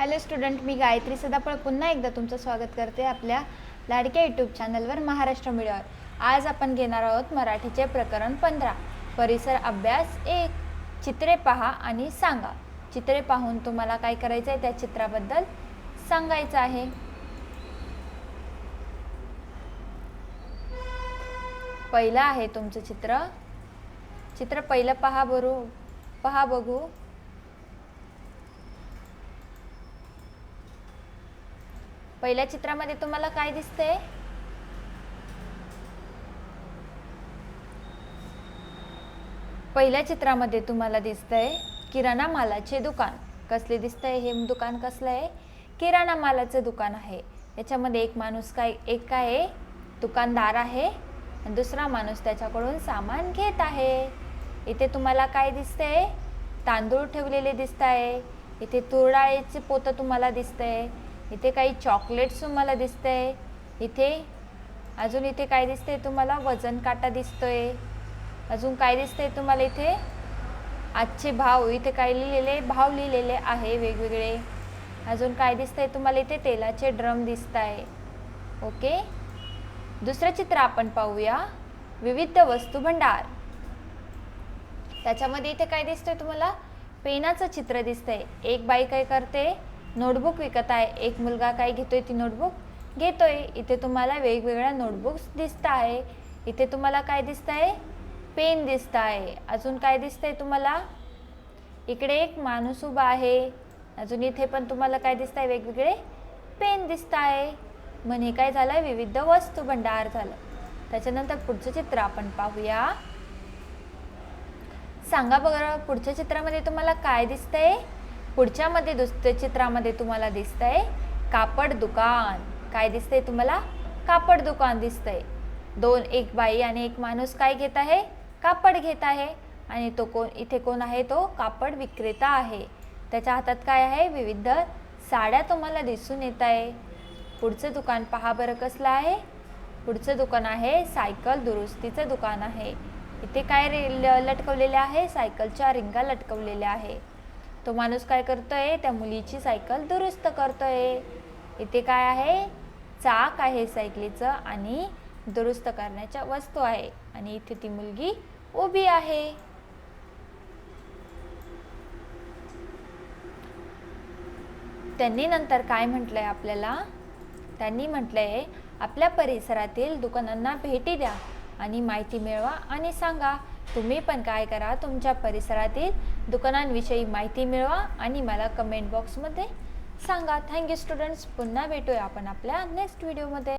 Hello student, मी गायत्री सदाफळ पुन्हा एकदा तुमचं स्वागत करते आपल्या लाडक्या यूट्यूब चॅनलवर महाराष्ट्र मीडियावर। आज आपण घेणार आहोत मराठीचे प्रकरण 15 परिसर अभ्यास 1। चित्रे पहा आणि सांगा। चित्रे पाहून तुम्हाला काय करायचं आहे, त्या चित्राबद्दल सांगायचं आहे। पहिलं आहे तुमचं चित्र पहिलं पहा बघू। पहिल्या चित्रामध्ये तुम्हाला काय दिसतंय? पहिल्या चित्रामध्ये तुम्हाला दिसतंय किराणा मालाचे दुकान। कसले दिसतंय? हे दुकान कसलं आहे? किराणा मालाचे दुकान आहे। याच्यामध्ये एक माणूस एक आहे दुकानदार आहे आणि दुसरा माणूस त्याच्याकडून सामान घेत आहे। इथे तुम्हाला काय दिसतंय? तांदूळ ठेवलेले दिसताय। इथे तूर डाळीचे पोतं तुम्हाला दिसतंय। इथे काही चॉकलेट्स तुम्हाला दिसतंय। इथे काय दिसतंय तुम्हाला? वजन काटा दिसतोय। अजून काय दिसतंय तुम्हाला? इथे आजचे भाव, इथे काय लिहिलेले भाव लिहिलेले आहे वेगवेगळे। अजून काय दिसतंय तुम्हाला? इथे तेलाचे ड्रम दिसताय। ओके, दुसरं चित्र आपण पाहूया, विविध वस्तू भंडार। त्याच्यामध्ये इथे काय दिसतंय तुम्हाला? पेनाचं चित्र दिसतंय। एक बाई काय करते? नोटबुक विकत आहे। एक मुलगा काय घेतोय? ती नोटबुक घेतोय। इथे तुम्हाला वेगवेगळ्या नोटबुक्स दिसत आहे। इथे तुम्हाला काय दिसतंय? पेन दिसत आहे। अजून काय दिसतंय तुम्हाला? इकडे एक माणूस उभा आहे। अजून इथे पण तुम्हाला काय दिसतंय? वेगवेगळे पेन दिसत आहे। म्हणजे काय झालं? विविध वस्तू भंडार झालं। त्याच्यानंतर पुढचं चित्र आपण पाहूया। सांगा बरं, पुढच्या चित्रामध्ये तुम्हाला काय दिसतंय? दुसऱ्या चित्रामध्ये तुम्हाला दिसतंय कापड दुकान। काय दिसतंय तुम्हाला? कापड दुकान दिसतंय। एक बाई आणि एक माणूस काय घेत आहे? कापड घेत आहे। आणि इथे कोण आहे? तो कापड विक्रेता आहे। त्याच्या हातात काय आहे? विविध साड्या तुम्हाला दिसून येत आहे। पुढचं दुकान पहा बरं कसलं आहे? पुढचं दुकान आहे सायकल दुरुस्तीचं दुकान आहे। इथे काय लटकवलेले आहे? सायकलच्या रिंगा लटकवलेल्या आहे। तो माणूस काय करतोय? त्या मुलीची सायकल दुरुस्त करतोय। इथे काय आहे? चाक आहे सायकलीचं आणि दुरुस्त करण्याच्या वस्तू आहे। आणि इथे ती मुलगी उभी आहे। त्यांनी नंतर काय म्हटलंय आपल्याला? त्यांनी म्हटलंय आपल्या परिसरातील दुकानांना भेटी द्या आणि माहिती मिळवा आणि सांगा। तुम्ही पण काय करा? तुमच्या परिसरातील दुकानांविषयी माहिती मिळवा आणि मला कमेंट बॉक्समध्ये सांगा। थँक्यू स्टुडंट्स, पुन्हा भेटूया आपण आपल्या नेक्स्ट व्हिडिओमध्ये।